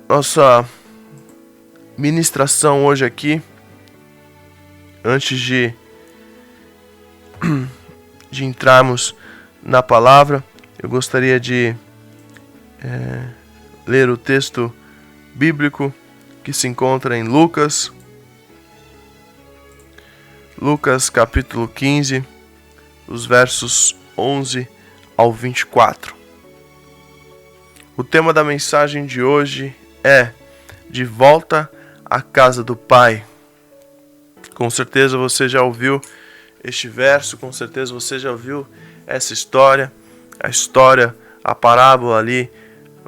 Nossa ministração hoje aqui, antes de entrarmos na palavra, eu gostaria de ler o texto bíblico que se encontra em Lucas capítulo 15, os versos 11 ao 24. O tema da mensagem de hoje é De Volta à Casa do Pai. Com certeza você já ouviu este verso, com certeza você já ouviu essa história, a parábola ali,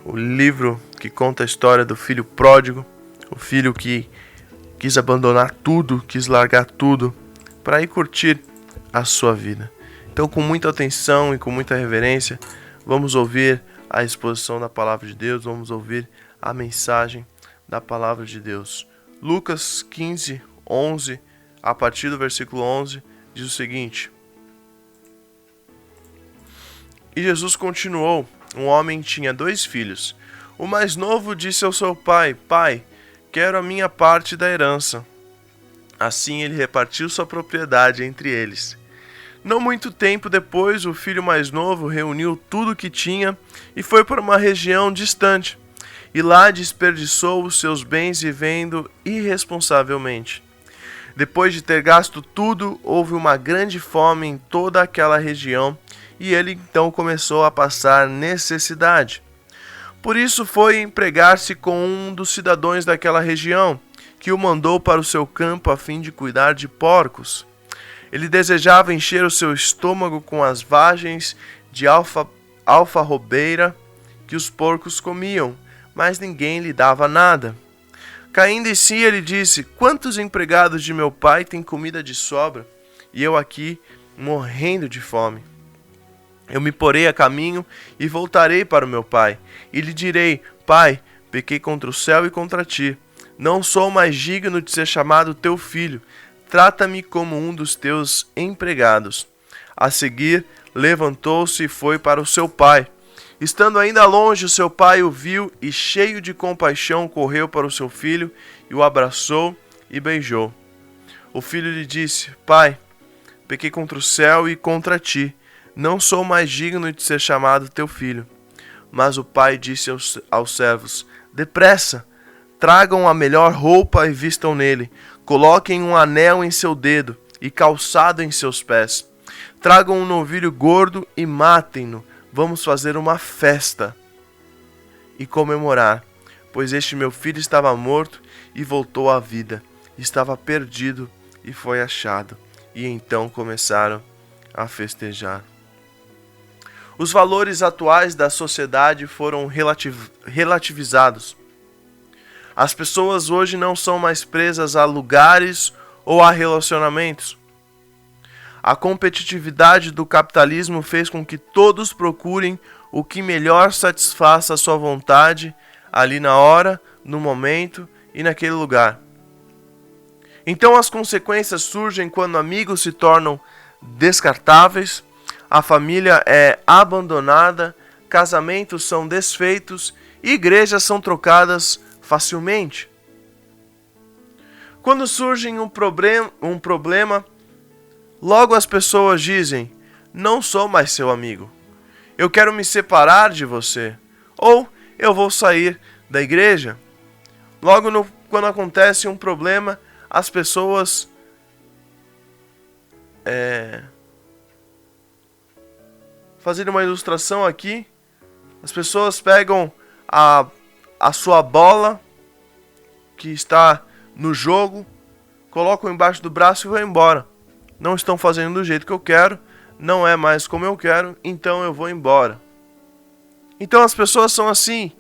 o livro que conta a história do filho pródigo, o filho que quis abandonar tudo, quis largar tudo para ir curtir a sua vida. Então, com muita atenção e com muita reverência, vamos ouvir a exposição da palavra de Deus, vamos ouvir a mensagem da palavra de Deus. Lucas 15, 11, a partir do versículo 11, diz o seguinte: E Jesus continuou: Um homem tinha 2 filhos. O mais novo disse ao seu pai: Pai, quero a minha parte da herança. Assim ele repartiu sua propriedade entre eles. Não muito tempo depois, o filho mais novo reuniu tudo o que tinha e foi para uma região distante. E lá desperdiçou os seus bens vivendo irresponsavelmente. Depois de ter gasto tudo, houve uma grande fome em toda aquela região e ele então começou a passar necessidade. Por isso foi empregar-se com um dos cidadãos daquela região, que o mandou para o seu campo a fim de cuidar de porcos. Ele desejava encher o seu estômago com as vagens de alfarrobeira que os porcos comiam, mas ninguém lhe dava nada. Caindo em si, ele disse: Quantos empregados de meu pai têm comida de sobra, e eu aqui morrendo de fome? Eu me porei a caminho e voltarei para o meu pai, e lhe direi: Pai, pequei contra o céu e contra ti. Não sou mais digno de ser chamado teu filho. Trata-me como um dos teus empregados. A seguir, levantou-se e foi para o seu pai. Estando ainda longe, o seu pai o viu e, cheio de compaixão, correu para o seu filho e o abraçou e beijou. O filho lhe disse: Pai, pequei contra o céu e contra ti. Não sou mais digno de ser chamado teu filho. Mas o pai disse aos servos: Depressa, tragam a melhor roupa e vistam nele. Coloquem um anel em seu dedo e calçado em seus pés. Tragam um novilho gordo e matem-no. Vamos fazer uma festa e comemorar, pois este meu filho estava morto e voltou à vida. Estava perdido e foi achado. E então começaram a festejar. Os valores atuais da sociedade foram relativizados. As pessoas hoje não são mais presas a lugares ou a relacionamentos. A competitividade do capitalismo fez com que todos procurem o que melhor satisfaça a sua vontade ali na hora, no momento e naquele lugar. Então as consequências surgem quando amigos se tornam descartáveis, a família é abandonada, casamentos são desfeitos e igrejas são trocadas facilmente. Quando surge um problema, logo as pessoas dizem: Não sou mais seu amigo. Eu quero me separar de você. Ou eu vou sair da igreja. Logo quando acontece um problema, as pessoas fazendo uma ilustração aqui, as pessoas pegam a sua bola que está no jogo, colocam embaixo do braço e vão embora. Não estão fazendo do jeito que eu quero, não é mais como eu quero, então eu vou embora. Então as pessoas são assim,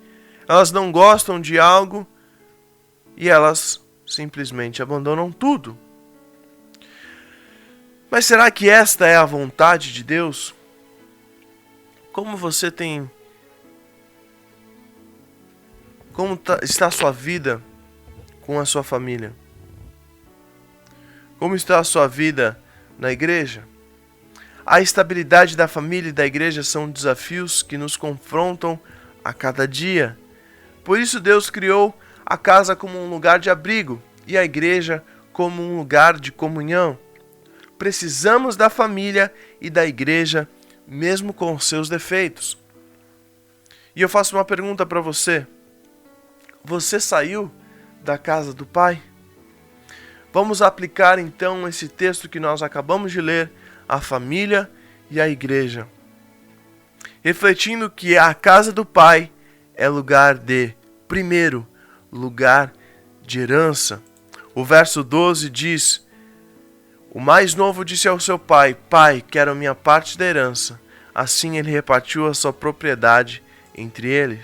elas não gostam de algo e elas simplesmente abandonam tudo. Mas será que esta é a vontade de Deus? Como está a sua vida com a sua família? Como está a sua vida na igreja? A estabilidade da família e da igreja são desafios que nos confrontam a cada dia. Por isso Deus criou a casa como um lugar de abrigo e a igreja como um lugar de comunhão. Precisamos da família e da igreja, mesmo com os seus defeitos. E eu faço uma pergunta para você. Você saiu da casa do Pai? Vamos aplicar então esse texto que nós acabamos de ler à família e à igreja, refletindo que a casa do Pai é lugar de, primeiro, lugar de herança. O verso 12 diz: o mais novo disse ao seu pai: Pai, quero a minha parte da herança. Assim ele repartiu a sua propriedade entre eles.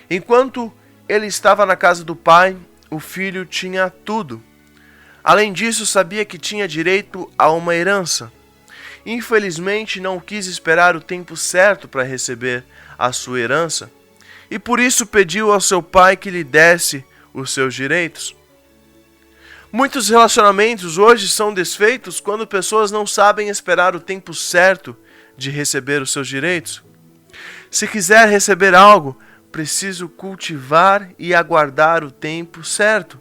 Enquanto ele estava na casa do pai, o filho tinha tudo. Além disso, sabia que tinha direito a uma herança. Infelizmente, não quis esperar o tempo certo para receber a sua herança, e por isso pediu ao seu pai que lhe desse os seus direitos. Muitos relacionamentos hoje são desfeitos quando pessoas não sabem esperar o tempo certo de receber os seus direitos. Se quiser receber algo, preciso cultivar e aguardar o tempo certo.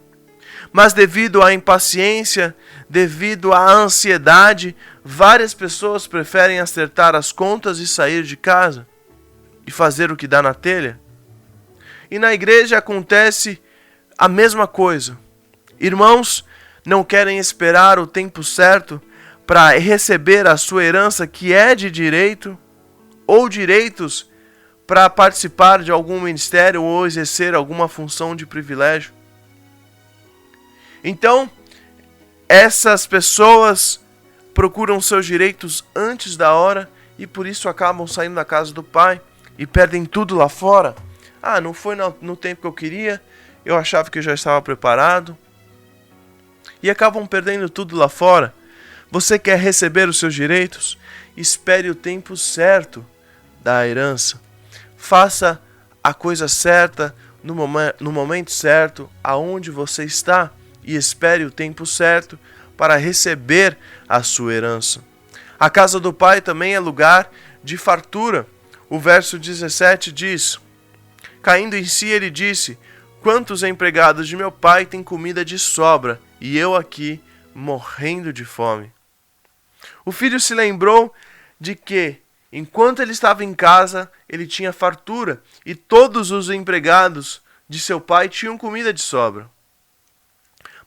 Mas devido à impaciência, devido à ansiedade, várias pessoas preferem acertar as contas e sair de casa e fazer o que dá na telha. E na igreja acontece a mesma coisa. Irmãos não querem esperar o tempo certo para receber a sua herança, que é de direito, ou direitos para participar de algum ministério ou exercer alguma função de privilégio. Então, essas pessoas procuram seus direitos antes da hora e por isso acabam saindo da casa do Pai e perdem tudo lá fora. Ah, não foi no tempo que eu queria, eu achava que eu já estava preparado. E acabam perdendo tudo lá fora. Você quer receber os seus direitos? Espere o tempo certo da herança. Faça a coisa certa no momento certo, aonde você está, e espere o tempo certo para receber a sua herança. A casa do Pai também é lugar de fartura. O verso 17 diz: caindo em si, ele disse: quantos empregados de meu pai têm comida de sobra, e eu aqui morrendo de fome. O filho se lembrou de que, enquanto ele estava em casa, ele tinha fartura, e todos os empregados de seu pai tinham comida de sobra.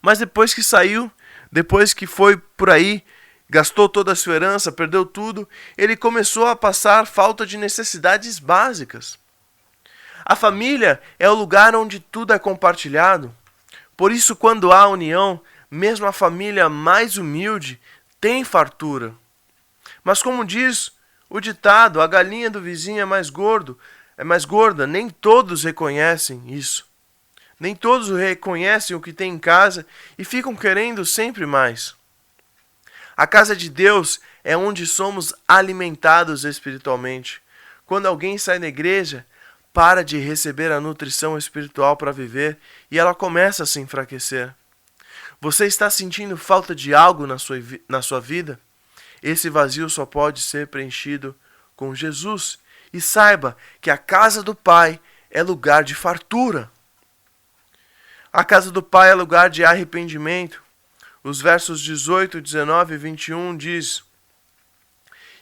Mas depois que saiu, depois que foi por aí, gastou toda a sua herança, perdeu tudo, ele começou a passar falta de necessidades básicas. A família é o lugar onde tudo é compartilhado. Por isso, quando há união, mesmo a família mais humilde tem fartura. Mas como diz o ditado, a galinha do vizinho é mais gorda, nem todos reconhecem isso. Nem todos reconhecem o que tem em casa e ficam querendo sempre mais. A casa de Deus é onde somos alimentados espiritualmente. Quando alguém sai da igreja, para de receber a nutrição espiritual para viver e ela começa a se enfraquecer. Você está sentindo falta de algo na sua vida? Esse vazio só pode ser preenchido com Jesus. E saiba que a casa do Pai é lugar de fartura. A casa do Pai é lugar de arrependimento. Os versos 18, 19 e 21 diz: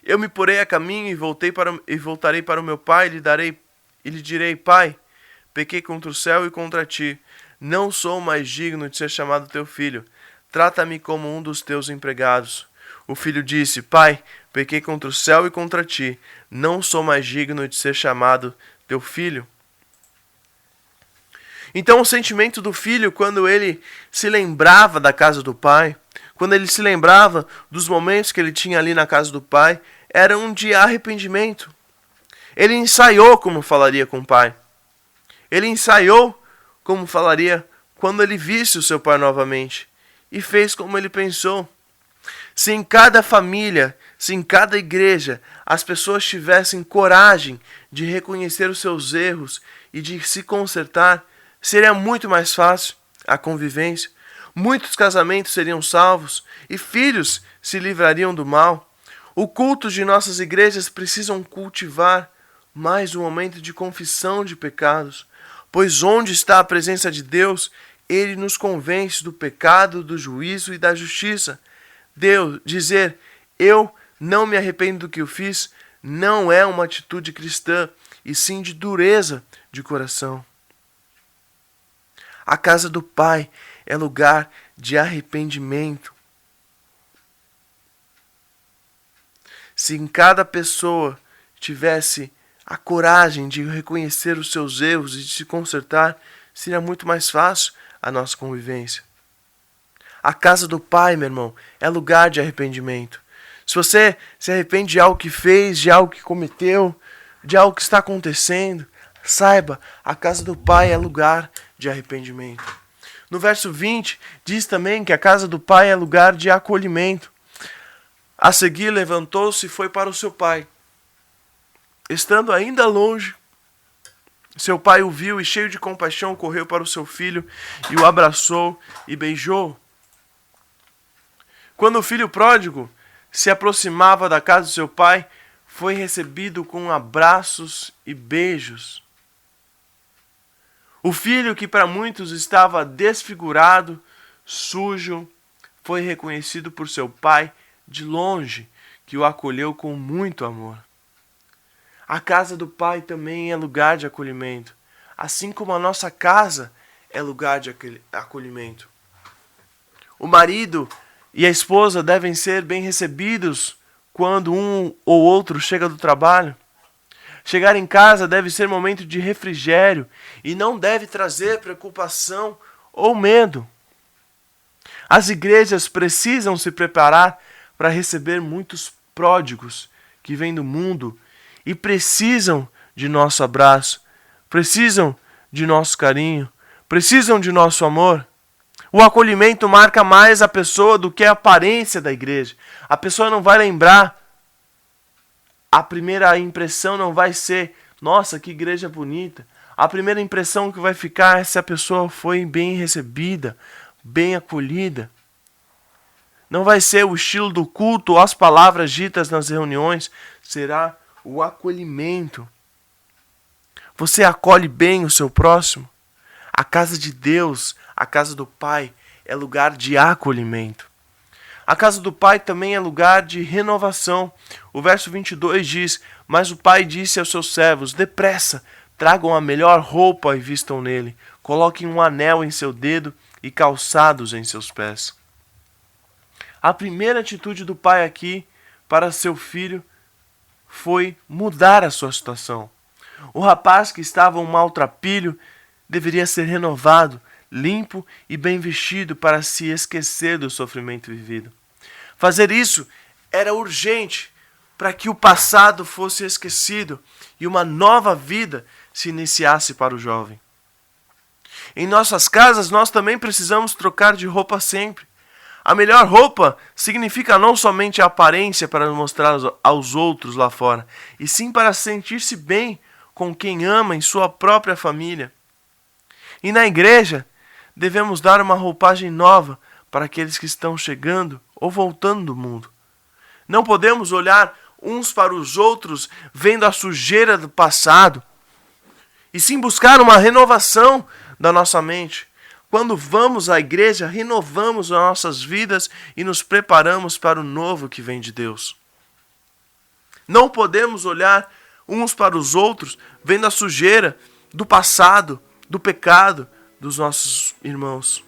eu me porei a caminho e voltarei para o meu pai e lhe direi: Pai, pequei contra o céu e contra ti. Não sou mais digno de ser chamado teu filho. Trata-me como um dos teus empregados. O filho disse: Pai, pequei contra o céu e contra ti. Não sou mais digno de ser chamado teu filho. Então o sentimento do filho, quando ele se lembrava da casa do pai, quando ele se lembrava dos momentos que ele tinha ali na casa do pai, era um de arrependimento. Ele ensaiou como falaria com o pai. Ele ensaiou como falaria quando ele visse o seu pai novamente. E fez como ele pensou. Se em cada família, se em cada igreja, as pessoas tivessem coragem de reconhecer os seus erros e de se consertar, seria muito mais fácil a convivência. Muitos casamentos seriam salvos e filhos se livrariam do mal. O culto de nossas igrejas precisam cultivar mas um momento de confissão de pecados, pois onde está a presença de Deus, Ele nos convence do pecado, do juízo e da justiça. Dizer, eu não me arrependo do que eu fiz, não é uma atitude cristã, e sim de dureza de coração. A casa do Pai é lugar de arrependimento. Se em cada pessoa tivesse a coragem de reconhecer os seus erros e de se consertar, seria muito mais fácil a nossa convivência. A casa do Pai, meu irmão, é lugar de arrependimento. Se você se arrepende de algo que fez, de algo que cometeu, de algo que está acontecendo, saiba, a casa do Pai é lugar de arrependimento. No verso 20, diz também que a casa do Pai é lugar de acolhimento. A seguir, levantou-se e foi para o seu pai. Estando ainda longe, seu pai o viu e, cheio de compaixão, correu para o seu filho e o abraçou e beijou. Quando o filho pródigo se aproximava da casa do seu pai, foi recebido com abraços e beijos. O filho, que para muitos estava desfigurado, sujo, foi reconhecido por seu pai de longe, que o acolheu com muito amor. A casa do Pai também é lugar de acolhimento, assim como a nossa casa é lugar de acolhimento. O marido e a esposa devem ser bem recebidos quando um ou outro chega do trabalho. Chegar em casa deve ser momento de refrigério e não deve trazer preocupação ou medo. As igrejas precisam se preparar para receber muitos pródigos que vêm do mundo e precisam de nosso abraço, precisam de nosso carinho, precisam de nosso amor. O acolhimento marca mais a pessoa do que a aparência da igreja. A pessoa não vai lembrar, a primeira impressão não vai ser, nossa, que igreja bonita. A primeira impressão que vai ficar é se a pessoa foi bem recebida, bem acolhida. Não vai ser o estilo do culto ou as palavras ditas nas reuniões, será o acolhimento. Você acolhe bem o seu próximo? A casa de Deus, a casa do Pai, é lugar de acolhimento. A casa do Pai também é lugar de renovação. O verso 22 diz, mas o Pai disse aos seus servos, depressa, tragam a melhor roupa e vistam nele, coloquem um anel em seu dedo e calçados em seus pés. A primeira atitude do pai aqui para seu filho foi mudar a sua situação. O rapaz que estava um maltrapilho deveria ser renovado, limpo e bem vestido para se esquecer do sofrimento vivido. Fazer isso era urgente para que o passado fosse esquecido e uma nova vida se iniciasse para o jovem. Em nossas casas, nós também precisamos trocar de roupa sempre. A melhor roupa significa não somente a aparência para mostrar aos outros lá fora, e sim para sentir-se bem com quem ama em sua própria família. E na igreja, devemos dar uma roupagem nova para aqueles que estão chegando ou voltando do mundo. Não podemos olhar uns para os outros vendo a sujeira do passado, e sim buscar uma renovação da nossa mente. Quando vamos à igreja, renovamos as nossas vidas e nos preparamos para o novo que vem de Deus. Não podemos olhar uns para os outros vendo a sujeira do passado, do pecado dos nossos irmãos.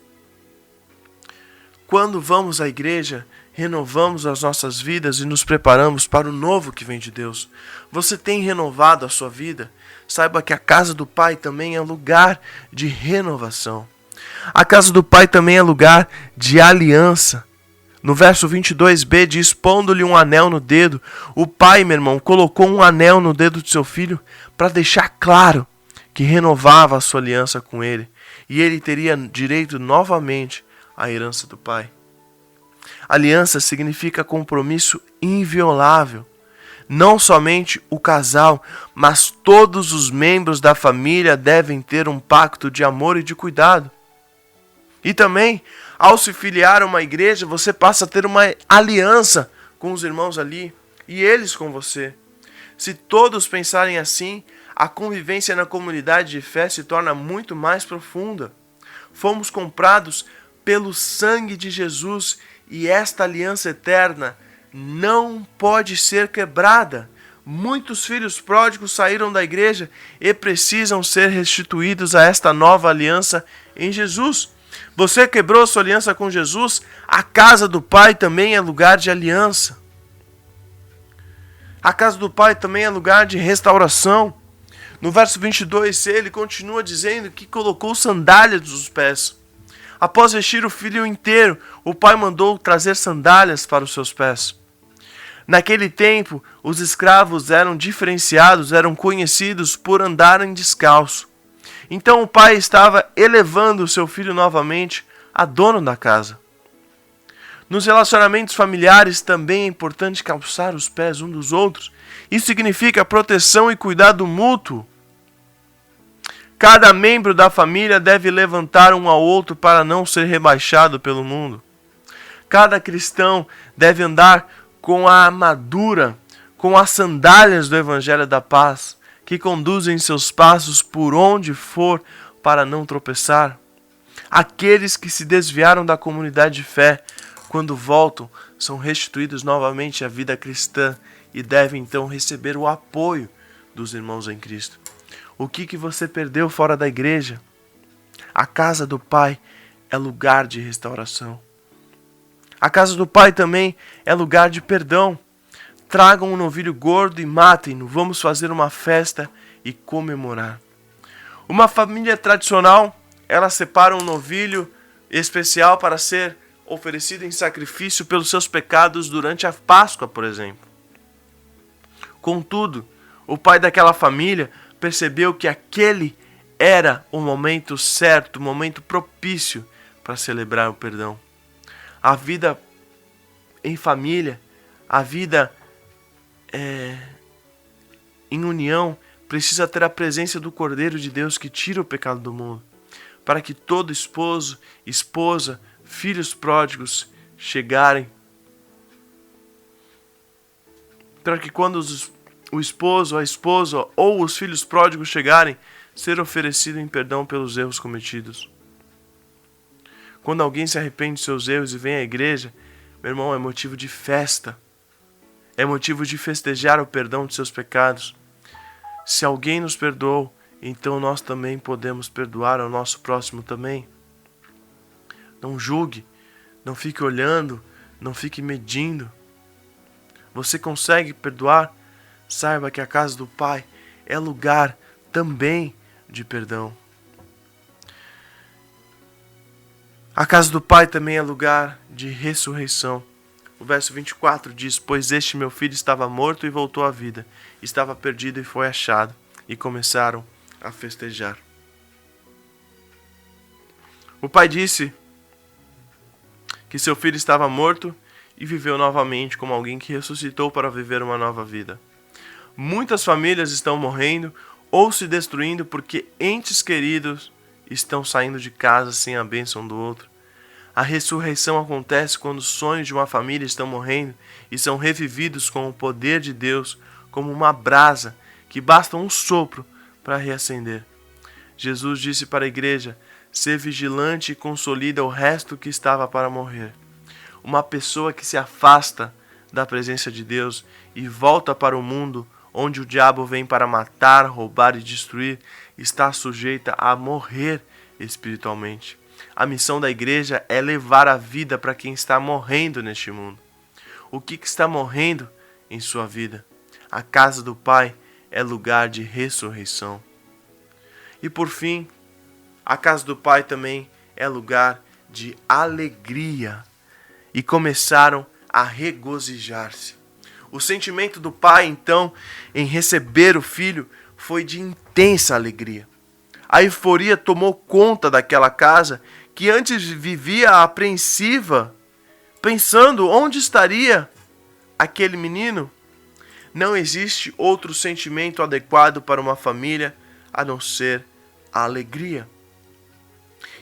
Quando vamos à igreja, renovamos as nossas vidas e nos preparamos para o novo que vem de Deus. Você tem renovado a sua vida? Saiba que a casa do Pai também é lugar de renovação. A casa do Pai também é lugar de aliança. No verso 22b diz, pondo-lhe um anel no dedo, o pai, meu irmão, colocou um anel no dedo de seu filho para deixar claro que renovava a sua aliança com ele, e ele teria direito novamente à herança do pai. Aliança significa compromisso inviolável. Não somente o casal, mas todos os membros da família devem ter um pacto de amor e de cuidado. E também, ao se filiar a uma igreja, você passa a ter uma aliança com os irmãos ali e eles com você. Se todos pensarem assim, a convivência na comunidade de fé se torna muito mais profunda. Fomos comprados pelo sangue de Jesus e esta aliança eterna não pode ser quebrada. Muitos filhos pródigos saíram da igreja e precisam ser restituídos a esta nova aliança em Jesus. Você quebrou sua aliança com Jesus? A casa do Pai também é lugar de aliança. A casa do Pai também é lugar de restauração. No verso 22, ele continua dizendo que colocou sandálias nos pés. Após vestir o filho inteiro, o pai mandou trazer sandálias para os seus pés. Naquele tempo, os escravos eram diferenciados, eram conhecidos por andarem descalço. Então o pai estava elevando o seu filho novamente a dono da casa. Nos relacionamentos familiares também é importante calçar os pés um dos outros. Isso significa proteção e cuidado mútuo. Cada membro da família deve levantar um ao outro para não ser rebaixado pelo mundo. Cada cristão deve andar com a armadura, com as sandálias do Evangelho da Paz, que conduzem seus passos por onde for para não tropeçar. Aqueles que se desviaram da comunidade de fé, quando voltam, são restituídos novamente à vida cristã e devem então receber o apoio dos irmãos em Cristo. O que você perdeu fora da igreja? A casa do Pai é lugar de restauração. A casa do Pai também é lugar de perdão. Tragam um novilho gordo e matem-no. Vamos fazer uma festa e comemorar. Uma família tradicional, ela separa um novilho especial para ser oferecido em sacrifício pelos seus pecados durante a Páscoa, por exemplo. Contudo, o pai daquela família percebeu que aquele era o momento certo, o momento propício para celebrar o perdão. A vida em família, a vida em união, precisa ter a presença do Cordeiro de Deus que tira o pecado do mundo, para que todo esposo, esposa, filhos pródigos chegarem, para que quando o esposo, a esposa ou os filhos pródigos chegarem, ser oferecido em perdão pelos erros cometidos. Quando alguém se arrepende de seus erros e vem à igreja, meu irmão, é motivo de festa. É motivo de festejar o perdão de seus pecados. Se alguém nos perdoou, então nós também podemos perdoar ao nosso próximo também. Não julgue, não fique olhando, não fique medindo. Você consegue perdoar? Saiba que a casa do Pai é lugar também de perdão. A casa do Pai também é lugar de ressurreição. O verso 24 diz: Pois este meu filho estava morto e voltou à vida, estava perdido e foi achado. E começaram a festejar. O pai disse que seu filho estava morto e viveu novamente como alguém que ressuscitou para viver uma nova vida. Muitas famílias estão morrendo ou se destruindo porque entes queridos estão saindo de casa sem a bênção do outro. A ressurreição acontece quando os sonhos de uma família estão morrendo e são revividos com o poder de Deus, como uma brasa que basta um sopro para reacender. Jesus disse para a igreja: ser vigilante e consolida o resto que estava para morrer. Uma pessoa que se afasta da presença de Deus e volta para o mundo onde o diabo vem para matar, roubar e destruir, está sujeita a morrer espiritualmente. A missão da igreja é levar a vida para quem está morrendo neste mundo. O que está morrendo em sua vida? A casa do Pai é lugar de ressurreição. E por fim, a casa do Pai também é lugar de alegria. E começaram a regozijar-se. O sentimento do pai, então, em receber o filho, foi de intensa alegria. A euforia tomou conta daquela casa que antes vivia apreensiva, pensando onde estaria aquele menino. Não existe outro sentimento adequado para uma família a não ser a alegria.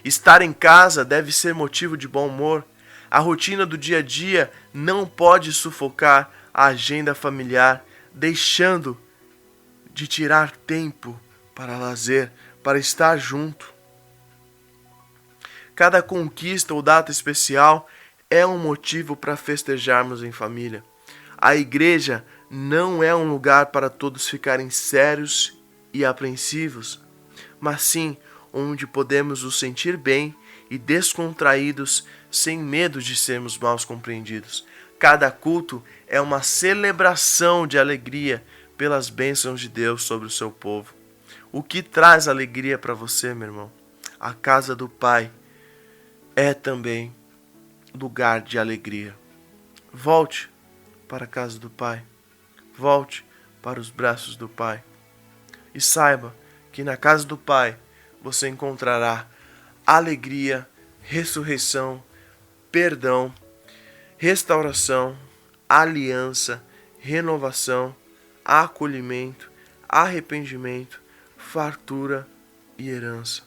Estar em casa deve ser motivo de bom humor. A rotina do dia a dia não pode sufocar a agenda familiar, deixando de tirar tempo para lazer, para estar junto. Cada conquista ou data especial é um motivo para festejarmos em família. A igreja não é um lugar para todos ficarem sérios e apreensivos, mas sim onde podemos nos sentir bem e descontraídos sem medo de sermos mal compreendidos. Cada culto é uma celebração de alegria pelas bênçãos de Deus sobre o seu povo. O que traz alegria para você, meu irmão? A casa do Pai é também lugar de alegria. Volte para a casa do Pai. Volte para os braços do Pai. E saiba que na casa do Pai você encontrará alegria, ressurreição, perdão, restauração, aliança, renovação, acolhimento, arrependimento, fartura e herança.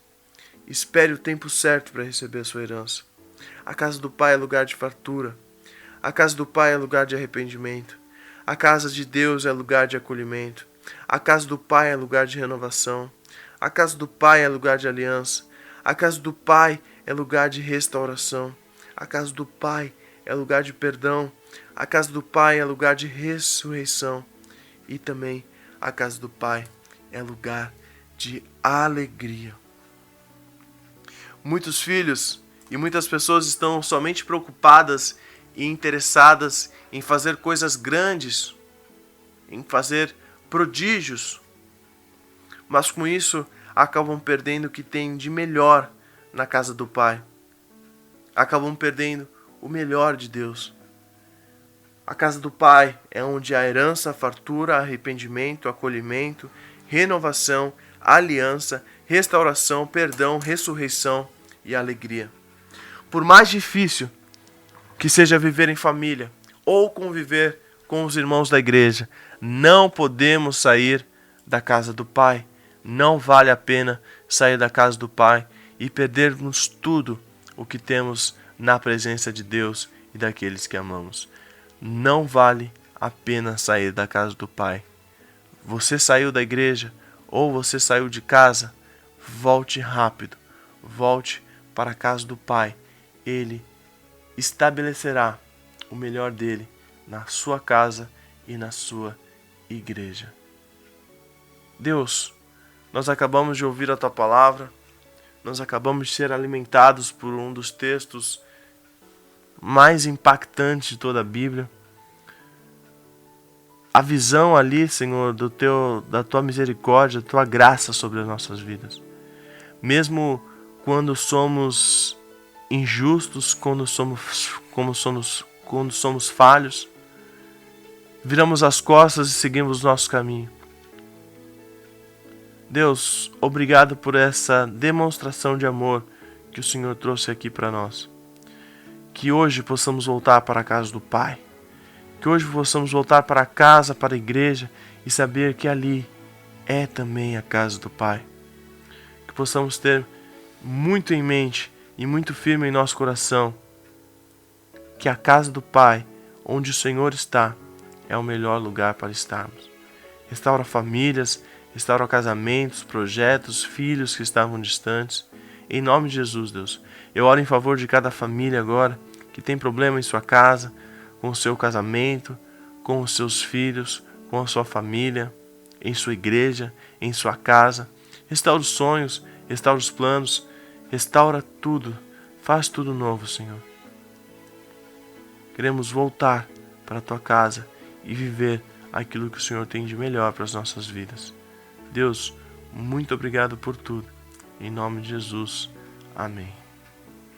Espere o tempo certo para receber a sua herança. A casa do Pai é lugar de fartura. A casa do Pai é lugar de arrependimento. A casa de Deus é lugar de acolhimento. A casa do Pai é lugar de renovação. A casa do Pai é lugar de aliança. A casa do Pai é lugar de restauração. A casa do Pai é lugar de perdão. A casa do Pai é lugar de ressurreição. E também a casa do Pai é lugar de alegria. Muitos filhos e muitas pessoas estão somente preocupadas e interessadas em fazer coisas grandes, em fazer prodígios, mas com isso acabam perdendo o que tem de melhor na casa do Pai. Acabam perdendo o melhor de Deus. A casa do Pai é onde há herança, fartura, arrependimento, acolhimento, renovação, aliança, restauração, perdão, ressurreição e alegria. Por mais difícil que seja viver em família ou conviver com os irmãos da igreja, não podemos sair da casa do Pai. Não vale a pena sair da casa do Pai e perdermos tudo o que temos na presença de Deus e daqueles que amamos. Não vale a pena sair da casa do Pai. Você saiu da igreja ou você saiu de casa, volte rápido, volte para a casa do Pai. Ele estabelecerá o melhor dele na sua casa e na sua igreja. Deus, nós acabamos de ouvir a Tua palavra, nós acabamos de ser alimentados por um dos textos mais impactantes de toda a Bíblia. A visão ali, Senhor, da Tua misericórdia, da Tua graça sobre as nossas vidas. Mesmo quando somos injustos, quando somos falhos, viramos as costas e seguimos nosso caminho. Deus, obrigado por essa demonstração de amor que o Senhor trouxe aqui para nós. Que hoje possamos voltar para a casa do Pai. Que hoje possamos voltar para a casa, para a igreja e saber que ali é também a casa do Pai. Que possamos ter muito em mente e muito firme em nosso coração que a casa do Pai, onde o Senhor está, é o melhor lugar para estarmos. Restaura famílias, restaura casamentos, projetos, filhos que estavam distantes. Em nome de Jesus, Deus, eu oro em favor de cada família agora que tem problema em sua casa, com o seu casamento, com os seus filhos, com a sua família, em sua igreja, em sua casa. Restaura os sonhos, restaura os planos, restaura tudo, faz tudo novo, Senhor. Queremos voltar para a Tua casa e viver aquilo que o Senhor tem de melhor para as nossas vidas. Deus, muito obrigado por tudo. Em nome de Jesus. Amém.